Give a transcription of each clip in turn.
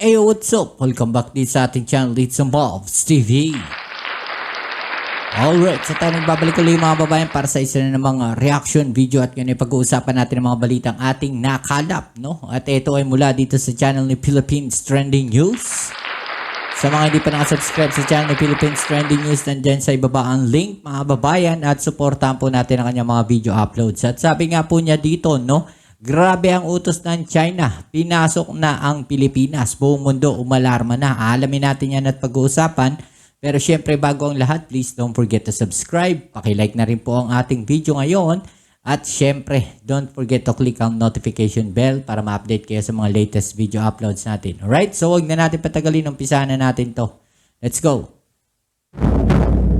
Hey, what's up? Welcome back din sa ating channel, It's Bobs TV. Alright, so tayo nagbabalik ulit mga babayan para sa isa na namang reaction video at yun ay pag-uusapan natin ng mga balitang ating nakalap, no? At ito ay mula dito sa channel ni Philippines Trending News. Sa mga hindi pa nakasubscribe sa channel ni Philippines Trending News, nandyan sa ibaba ang link mga babayan at supportahan po natin ang kanyang mga video uploads. At sabi nga po niya dito, no? Grabe ang utos ng China. Pinasok na ang Pilipinas. Buong mundo umalarma na. Alamin natin yan at pag-uusapan. Pero syempre bago ang lahat, please don't forget to subscribe. Pakilike na rin po ang ating video ngayon. At syempre, don't forget to click ang notification bell para ma-update kayo sa mga latest video uploads natin. Alright? So huwag na natin patagalin. Umpisahan na natin to. Let's go!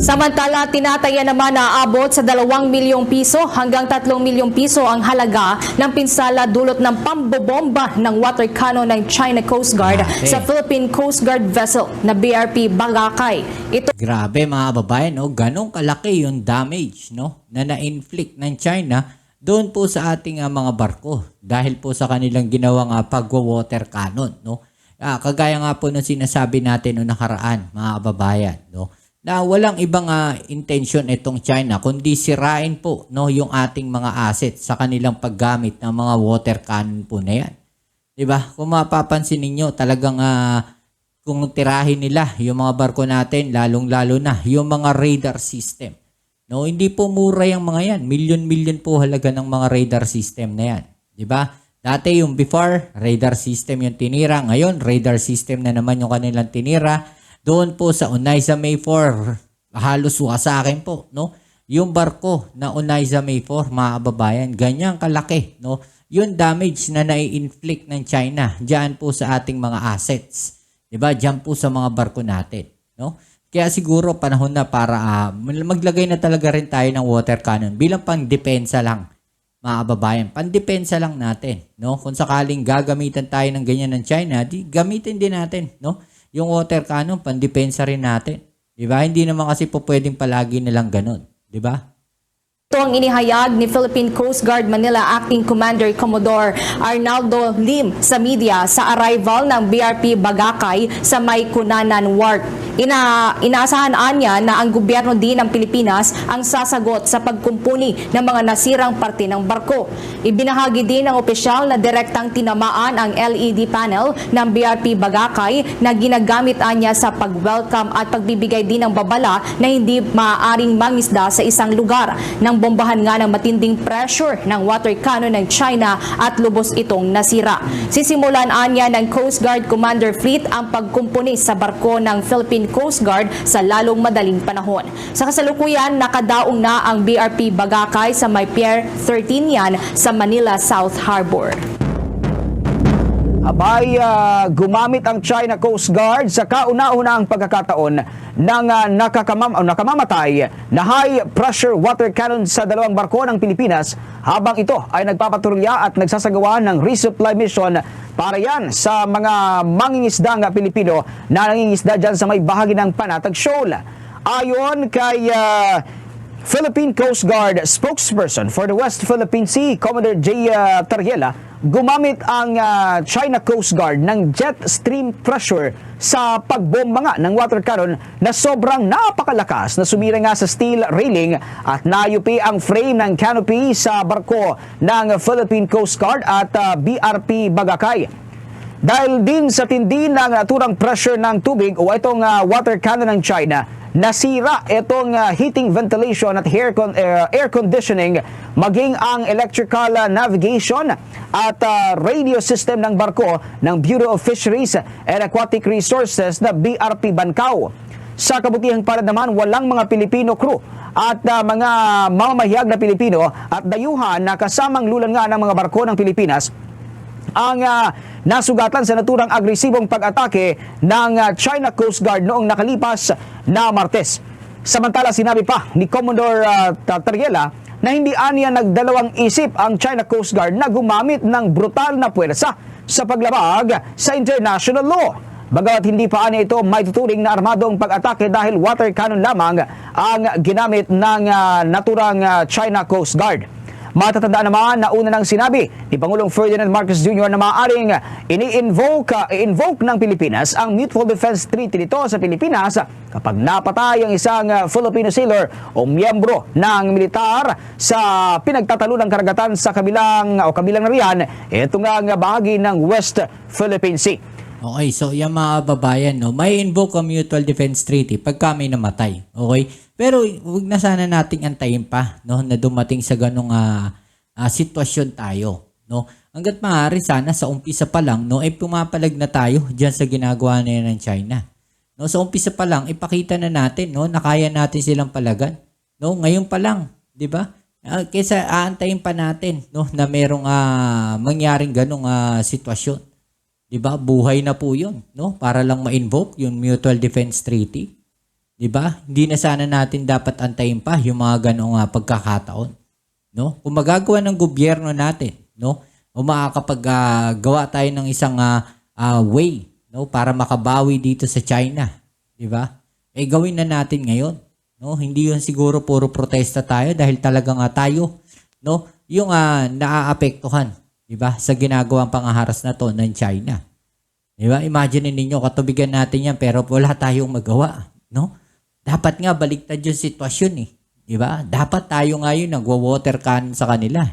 Samantala, tinataya naman na aabot sa 2 milyong piso hanggang 3 milyong piso ang halaga ng pinsala dulot ng pambobomba ng water cannon ng China Coast Guard sa Philippine Coast Guard vessel na BRP Bagakay. Ito Grabe mga babayan, no? Ganong kalaki yung damage, no? Na na-inflict ng China doon po sa ating mga barko dahil po sa kanilang ginawang pagwa-water cannon, no? Kagaya nga po nung sinasabi natin noong nakaraan, mga babayan, no? Na walang ibang intention itong China kundi sirain po, no, yung ating mga assets sa kanilang paggamit ng mga water cannon po na yan. Diba? Kung mapapansin ninyo, talagang kung tirahin nila yung mga barko natin, lalong-lalo na yung mga radar system. No, hindi po mura yung mga yan. Milyon-milyon po halaga ng mga radar system na yan. Diba? Dati yung before, radar system yung tinira. Ngayon, radar system na naman yung kanilang tinira. Doon po sa Oneida May 4, halos sa akin po, no? Yung barko na Oneida May 4, mga kababayan, ganyan kalaki, no? Yung damage na nai-inflict ng China diyan po sa ating mga assets. 'Di ba? Diyan po sa mga barko natin, no? Kaya siguro panahon na para maglagay na talaga rin tayo ng water cannon bilang pang-depensa lang, mga kababayan. Pang-depensa lang natin, no? Kung sakaling gagamitan tayo ng ganyan ng China, di gamitin din natin, no? Yung water cannon, pandepensa rin natin. Diba? Hindi naman kasi po pwedeng palagi nilang ganun. Diba? Ito ang inihayag ni Philippine Coast Guard Manila Acting Commander Commodore Arnaldo Lim sa media sa arrival ng BRP Bagakay sa May Cunanan Wharf. Inaasahan niya na ang gobyerno din ng Pilipinas ang sasagot sa pagkumpuni ng mga nasirang parte ng barko. Ibinahagi din ng opisyal na direktang tinamaan ang LED panel ng BRP Bagakay na ginagamit niya sa pag-welcome at pagbibigay din ng babala na hindi maaaring mangisda sa isang lugar. Nang bombahan nga ng matinding pressure ng water cannon ng China at lubos itong nasira. Sisimulan niya ng Coast Guard Commander Fleet ang pagkumpuni sa barko ng Philippine Coast Guard sa lalong madaling panahon. Sa kasalukuyan, nakadaong na ang BRP Bagakay sa may Pier 13 yan sa Manila South Harbor. Abay, gumamit ang China Coast Guard sa kauna-unahang pagkakataon ng nakamamatay na high-pressure water cannon sa 2 barko ng Pilipinas habang ito ay nagpapatrolya at nagsasagawa ng resupply mission para yan sa mga mangingisdang Pilipino na nangingisda dyan sa may bahagi ng Panatag Shoal. Ayon kay Philippine Coast Guard spokesperson for the West Philippine Sea, Commodore J. Tariela, gumamit ang China Coast Guard ng jet stream pressure sa pagbomba nga ng water cannon na sobrang napakalakas na sumira nga sa steel railing at nayupi ang frame ng canopy sa barko ng Philippine Coast Guard at BRP Bagakay. Dahil din sa tindi ng naturang pressure ng tubig o itong water cannon ng China, nasira itong heating, ventilation at air conditioning, maging ang electrical navigation at radio system ng barko ng Bureau of Fisheries and Aquatic Resources na BRP Bancao. Sa kabutihang palad naman, walang mga Pilipino crew at mga mamamahayag na Pilipino at dayuhan na kasamang lulan nga ng mga barko ng Pilipinas ang nasugatan sa naturang agresibong pag-atake ng China Coast Guard noong nakalipas na Martes. Samantala, sinabi pa ni Commodore Tariela na hindi aniya nagdalawang isip ang China Coast Guard na gumamit ng brutal na puwersa sa paglabag sa international law. Bagamat hindi pa aniya ito may tuturing na armadong pag-atake dahil water cannon lamang ang ginamit ng naturang China Coast Guard. Matatandaan naman na una nang sinabi ni Pangulong Ferdinand Marcos Jr. na maaaring i-invoke ng Pilipinas ang Mutual Defense Treaty nito sa Pilipinas kapag napatay ang isang Filipino sailor o miyembro ng militar sa pinagtatalunang karagatan sa kabilang na riyan, ito nga bahagi ng West Philippine Sea. Okay, so yung mga babayan, no, may invoke ang Mutual Defense Treaty pagka may namatay. Okay? Pero huwag na sana nating antayin pa, no, na dumating sa ganong sitwasyon tayo. No? Hanggat maaari sana sa umpisa pa lang, no, ay pumapalag na tayo diyan sa ginagawa na yan ng China. No, sa umpisa pa lang, ipakita na natin, no, na kaya natin silang palagan. No, ngayon pa lang, 'di ba? Kaysa aantayin pa natin, no, na merong mangyaring ganong sitwasyon. 'Di ba? Buhay na po 'yon, no? Para lang ma-invoke yung Mutual Defense Treaty. 'Di ba? Hindi na sana natin dapat antayin pa yung mga ganong pagkakataon, no? Kung magagawa ng gobyerno natin, no, o makakapagawa tayo ng isang way, no, para makabawi dito sa China, 'di ba? Eh gawin na natin ngayon, no? Hindi 'yun siguro puro protesta tayo dahil talagang tayo, no, yung naaapektuhan, 'di ba, sa ginagawang pangaharas na 'to ng China. 'Di ba? Imagine ninyo katubigan natin 'yan pero wala tayong magawa, no? Dapat nga baliktad yung sitwasyon eh, 'di ba? Dapat tayo ngayon nagwa-water cannon sa kanila.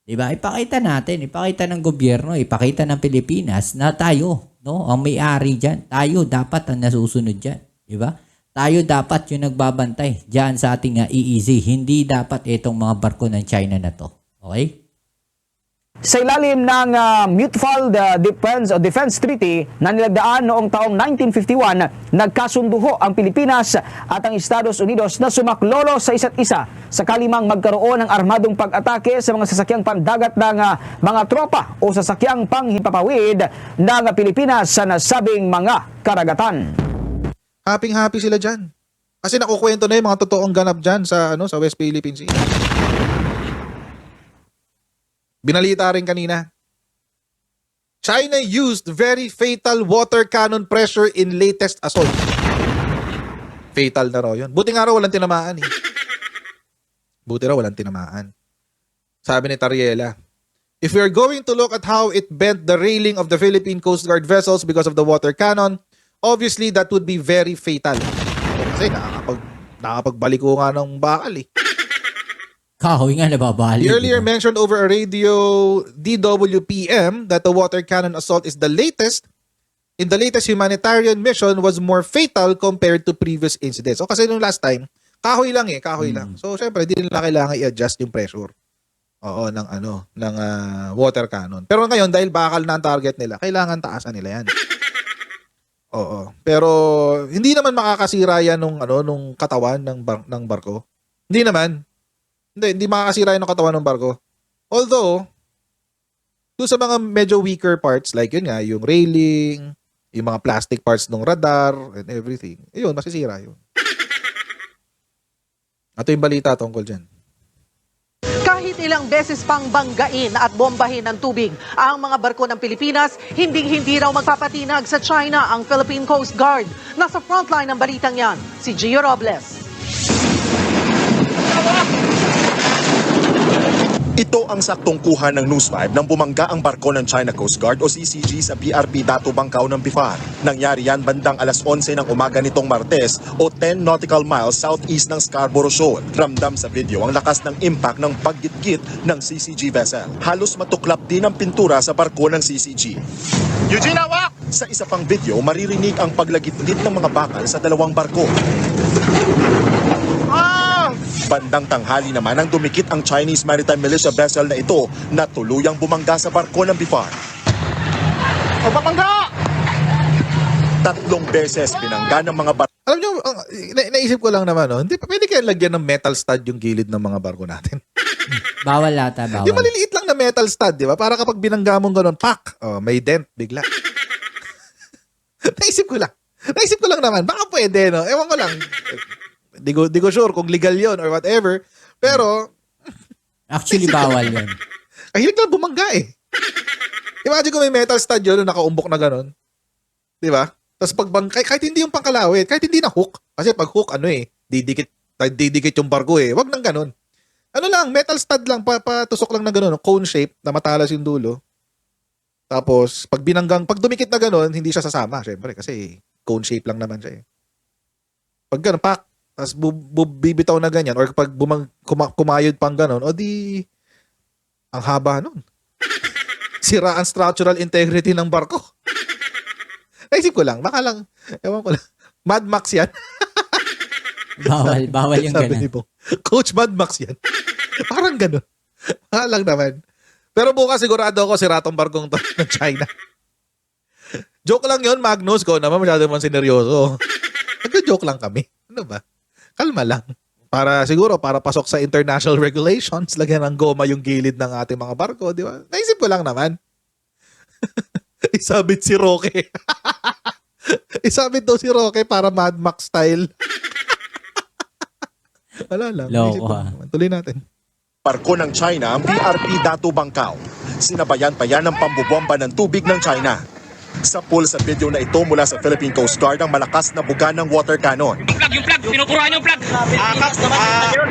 'Di ba? Ipakita ng gobyerno, ipakita ng Pilipinas na tayo, no, ang may-ari diyan. Tayo dapat ang nasusunod diyan, 'di ba? Tayo dapat yung nagbabantay diyan sa ating EEZ. Hindi dapat itong mga barko ng China na 'to. Okay? Sa ilalim ng Mutual Defense Treaty na nilagdaan noong taong 1951, nagkasunduho ang Pilipinas at ang Estados Unidos na sumaklolo sa isa't isa sakali mang magkaroon ng armadong pag-atake sa mga sasakyang pandagat ng mga tropa o sasakyang panghipapawid ng Pilipinas sa nasabing mga karagatan. Happy sila dyan. Kasi nakukwento na yung mga totoong ganap dyan sa West Philippine Sea. Binalita rin kanina. China used very fatal water cannon pressure in latest assault. Fatal na raw yun. Buti nga raw walang tinamaan eh. Sabi ni Tariela, if we are going to look at how it bent the railing of the Philippine Coast Guard vessels because of the water cannon, obviously that would be very fatal. Kasi nakakapagbaliko nga ng bakal eh. Kahoy nga nababali. He earlier mentioned over a radio DWPM that the water cannon assault is the latest humanitarian mission was more fatal compared to previous incidents. So kasi nung last time, kahoy lang. So syempre hindi nila kailangan i-adjust yung pressure. ng water cannon. Pero ngayon dahil bakal na ang target nila, kailangan taasan nila 'yan. Oo. Pero hindi naman makakasira yan nung katawan ng barko. Hindi naman. Hindi makakasira yan ng katawan ng barko. Although, doon sa mga medyo weaker parts, like yun nga, yung railing, yung mga plastic parts ng radar, and everything, yun, masisira yun. Ito yung balita tungkol dyan. Kahit ilang beses pang banggain at bombahin ng tubig ang mga barko ng Pilipinas, hindi raw magpapatinag sa China ang Philippine Coast Guard. Nasa frontline ng balitang yan, si Gio Robles. Ito ang saktong kuha ng News 5 nang bumangga ang barko ng China Coast Guard o CCG sa BRP Dato Bangkao ng Bifar. Nangyari yan bandang alas 11 ng umaga nitong Martes o 10 nautical miles southeast ng Scarborough Shoal. Ramdam sa video ang lakas ng impact ng paggitgit ng CCG vessel. Halos matuklap din ang pintura sa barko ng CCG. Eugene, hawak! Sa isa pang video, maririnig ang paglagitgit ng mga bakal sa dalawang barko. Bandang tanghali naman ang dumikit ang Chinese Maritime Militia vessel na ito na tuluyang bumangga sa barko ng Bifar. O bumangga! 3 beses binangga ng mga barko. Alam nyo, naisip ko lang naman, hindi pa pwede kaya lagyan ng metal stud yung gilid ng mga barko natin. Bawal ata, bawal. Yung maliliit lang na metal stud, di ba? Para kapag binangga mong ganun, pak! Oh, may dent, bigla. Naisip ko lang naman, baka pwede, no? Ewan ko lang. Di ko sure kung legal yon or whatever. Pero, actually, bawal yun. kahilig lang bumangga eh. Imagine kung may metal stud yun na nakaumbok na gano'n. Di ba? Tapos kahit hindi yung pangkalawit, kahit hindi na hook. Kasi pag hook, didikit yung barko eh. Wag nang gano'n. Ano lang, metal stud lang, patusok lang na gano'n, cone shape, na matalas yung dulo. Tapos, pag dumikit na gano'n, hindi siya sasama, syempre, kasi cone shape lang naman siya eh. Pag gano'n, pak, tapos bibitaw na ganyan, or pag kumayod pang gano'n, o di, ang haba nun. Sira ang structural integrity ng barko. Naisip ko lang, baka lang, ewan ko lang, Mad Max yan. Bawal yung Sabi ganun. ni Bong, Coach Mad Max yan. Parang gano'n. Baka lang naman. Pero bukas sigurado ako sira tong barkong to ng China. Joke lang yun, Magnus. Ko naman masyado man sineryoso. Nagjo-joke lang kami. Ano ba? Kalma lang. Siguro para pasok sa international regulations, lagyan ng goma yung gilid ng ating mga barko, di ba? Naisip ko lang naman. Isabit si Roque. Isabit daw si Roque para Mad Max style. Wala lang. Naisip ko Loko, lang naman. Tuloy natin. Barko ng China ang BRP Dato Bangkao. Sinabayan pa yan ng pambobomba ng tubig ng China. Sa pool sa video na ito mula sa Philippine Coast Guard ang malakas na buga ng water cannon. Yung flag, pinupuruan yung flag.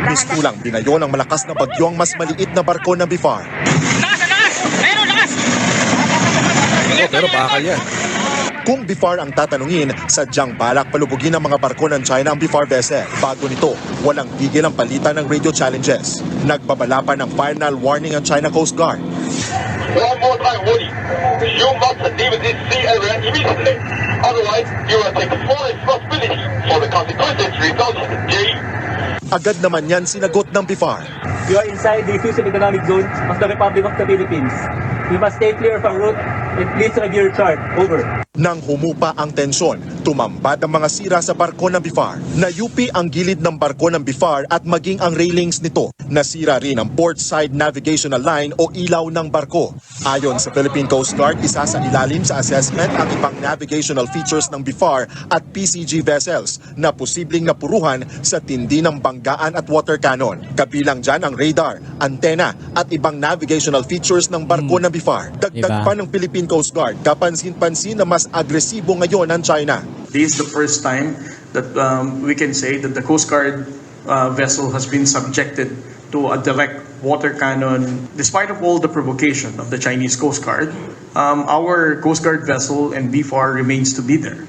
Gusto lang binayo ng malakas na bagyo ang mas maliit na barko ng BIFAR. Lakas! Ayun, lakas! Pero bakal yan. Kung BIFAR ang tatanungin, sadyang balak palubugin ng mga barko ng China ang BIFAR vessel. Bago nito, walang tigil ang palitan ng radio challenges. Nagbabala pa ng final warning ang China Coast Guard. One more time, warning. You must leave this sea area immediately. Otherwise, you will take full responsibility for the consequences resulting. Agad naman yan sinagot ng BIFAR. You are inside the exclusive economic zone of the Republic of the Philippines. You must stay clear of our route and please review your chart. Over. Nang humupa ang tensyon, tumambad ang mga sira sa barko ng BIFAR. Nayupi ang gilid ng barko ng BIFAR at maging ang railings nito. Nasira rin ang port side navigational line o ilaw ng barko. Ayon sa Philippine Coast Guard, isa sa ilalim sa assessment ang ibang navigational features ng BIFAR at PCG vessels na posibleng napuruhan sa tindi ng banggaan at water cannon. Kabilang dyan ang radar, antena at ibang navigational features ng barko ng BIFAR. Dagdag Diba? pa ng Philippine Coast Guard, kapansin-pansin na mas agresibo ngayon ang China. This is the first time that we can say that the Coast Guard vessel has been subjected to a direct water cannon. Despite of all the provocation of the Chinese Coast Guard, our Coast Guard vessel and BIFAR remains to be there.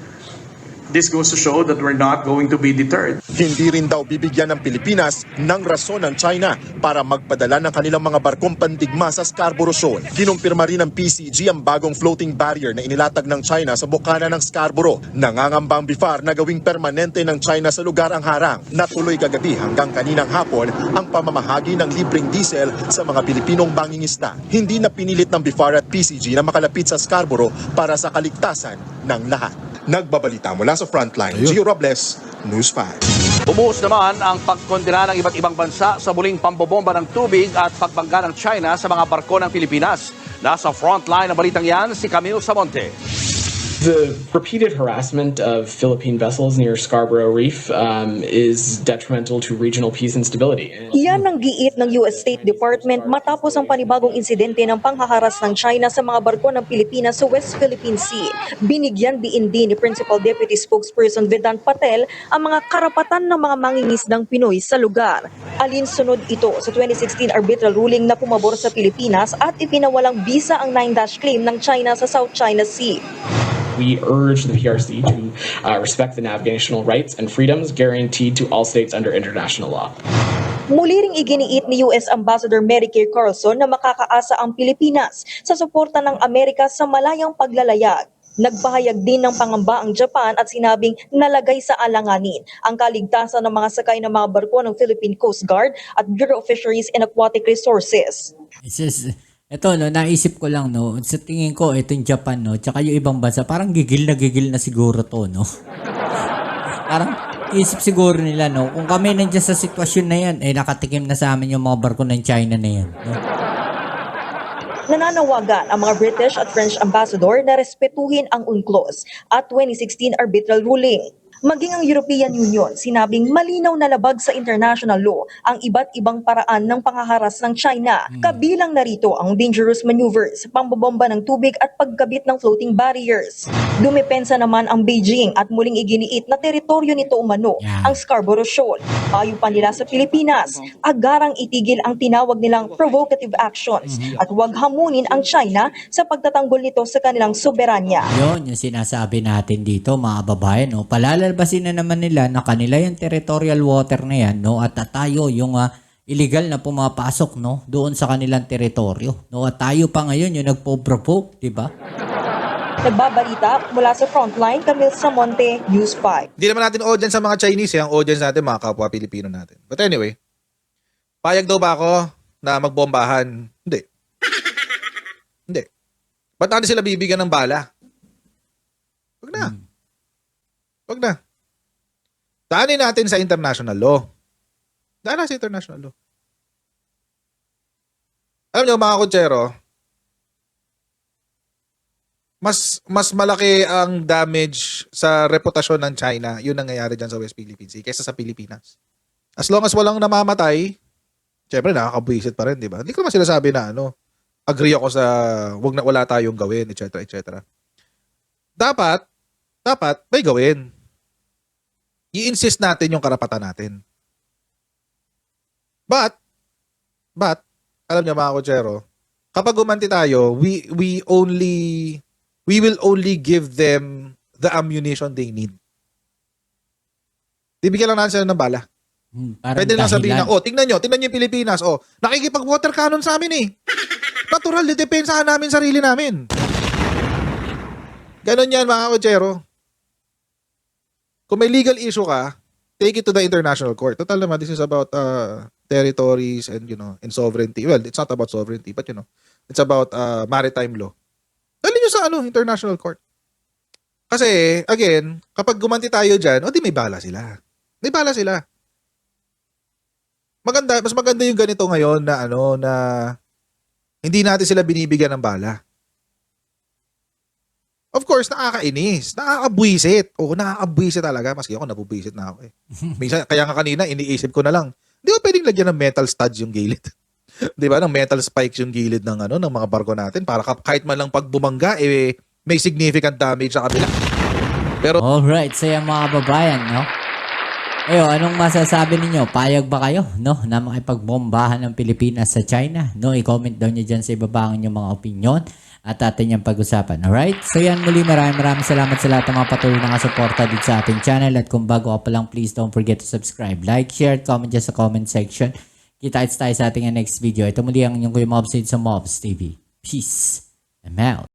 This goes to show that we're not going to be deterred. Hindi rin daw bibigyan ng Pilipinas ng rason ng China para magpadala ng kanilang mga barkong pandigma sa Scarborough Shoal. Kinumpirma rin ng PCG ang bagong floating barrier na inilatag ng China sa bukana ng Scarborough. Nangangambang BIFAR na gawing permanente ng China sa lugar ang harang. Natuloy kagabi hanggang kaninang hapon ang pamamahagi ng libreng diesel sa mga Pilipinong bangingista. Hindi na pinilit ng BIFAR at PCG na makalapit sa Scarborough para sa kaligtasan ng lahat. Nagbabalita mula sa Frontline, Gio Robles, News 5. Bumuhos naman ang pagkondena ng iba't ibang bansa sa muling pambobomba ng tubig at pagbangga ng China sa mga barko ng Pilipinas. Nasa frontline ng balitang yan si Camille Samonte. The repeated harassment of Philippine vessels near Scarborough Reef is detrimental to regional peace and stability. Iyan ang giit ng US State Department matapos ang panibagong insidente ng panghaharas ng China sa mga barko ng Pilipinas sa West Philippine Sea. Binigyan din ni Principal Deputy Spokesperson Vedant Patel ang mga karapatan ng mga mangingisdang Pinoy sa lugar. Alinsunod ito sa 2016 arbitral ruling na pumabor sa Pilipinas at ipinawalang bisa ang 9-dash claim ng China sa South China Sea. We urge the PRC to respect the navigational rights and freedoms guaranteed to all states under international law. Muli ring iginiit ni US Ambassador Mary Kay Carlson na makakaasa ang Pilipinas sa suporta ng Amerika sa malayang paglalayag. Nagpahayag din ng pangamba ang Japan at sinabing nalagay sa alanganin ang kaligtasan ng mga sakay ng mga barko ng Philippine Coast Guard at Bureau of Fisheries and Aquatic Resources. Ito, no, naisip ko lang, no, sa tingin ko, itong Japan, no, tsaka yung ibang bansa, parang gigil na siguro to, no. Parang isip siguro nila, no, kung kami nandiyan sa sitwasyon na yan, nakatikim na sa amin yung mga barko ng China na yan, no. Nananawagan ang mga British at French ambassador na respetuhin ang UNCLOS at 2016 arbitral ruling. Maging ang European Union, sinabing malinaw na labag sa international law ang iba't ibang paraan ng panghaharas ng China. Kabilang narito ang dangerous maneuvers, pambobomba ng tubig at pagkabit ng floating barriers. Dumepensa naman ang Beijing at muling iginiit na teritoryo nito umano ang Scarborough Shoal. Payo pa nila sa Pilipinas, agarang itigil ang tinawag nilang provocative actions at huwag hamunin ang China sa pagtatanggol nito sa kanilang soberanya. Yun yung sinasabi natin dito mga babayan. No? Palalabas na naman nila na kanila yung territorial water na yan, no? At tayo yung illegal na pumapasok, no? Doon sa kanilang teritoryo, no? At tayo pa ngayon yung nagpo-provoke, di ba? Nagbabalita mula sa Frontline, Camille Samonte, News 5. Hindi naman natin audience sa mga Chinese, ang audience natin mga kapwa Pilipino natin. But anyway, payag daw ba ako na magbombahan? Hindi. Hindi. Ba't natin sila bibigyan ng bala? Wag na. Wag na. Daanin natin sa international law. Daanin sa international law. Alam nyo mga kutsero, mas malaki ang damage sa reputasyon ng China yung nangyayari dyan sa West Philippine Sea kaysa sa Pilipinas. As long as walang namamatay, syempre nakakabwisit pa rin, di ba? Hindi ko naman sinasabi na agree ako sa wala tayong gawin, etc. etc. Dapat may gawin. I-insist natin yung karapatan natin. But, alam niyo mga kutsero, kapag gumanti tayo, we will only give them the ammunition they need. Bibigyan lang natin sila ng bala. Pwede lang sabihin na, tingnan nyo yung Pilipinas, nakikipag-water cannon sa amin eh. Natural, depensahan namin sarili namin. Ganon yan mga kutsero. Kung may legal issue ka, take it to the international court. Total naman, this is about territories and and sovereignty. Well, it's not about sovereignty, but it's about maritime law. Dali nyo sa international court. Kasi, again, kapag gumanti tayo dyan, di may bala sila. May bala sila. Mas maganda yung ganito ngayon na na hindi natin sila binibigyan ng bala. Of course, nakakainis. Nakakabwisit. Nakakabwisit talaga. Maski ako, nabubwisit na ako eh. Minsan, kaya nga kanina, iniisip ko na lang, di ba pwedeng lagyan ng metal studs yung gilid? Di ba? Ng metal spikes yung gilid ng mga barko natin para kahit man lang pag bumangga, may significant damage sa kabila. Pero alright, so yung mga babayan, no? Anong masasabi ninyo? Payag ba kayo, no? Na makipagbombahan ng Pilipinas sa China? No? I-comment daw nyo dyan sa ibaba ang inyong mga opinion at atin yung pag-usapan. Alright? So yan muli, maraming salamat sa lahat ng mga patuloy na kasuporta dito sa ating channel. At kung bago ka pa lang, please don't forget to subscribe, like, share, comment dyan sa comment section. Kita-kits tayo sa ating next video. Ito muli ang inyong Kuya Mobs sa Mobs TV. Peace. I'm out.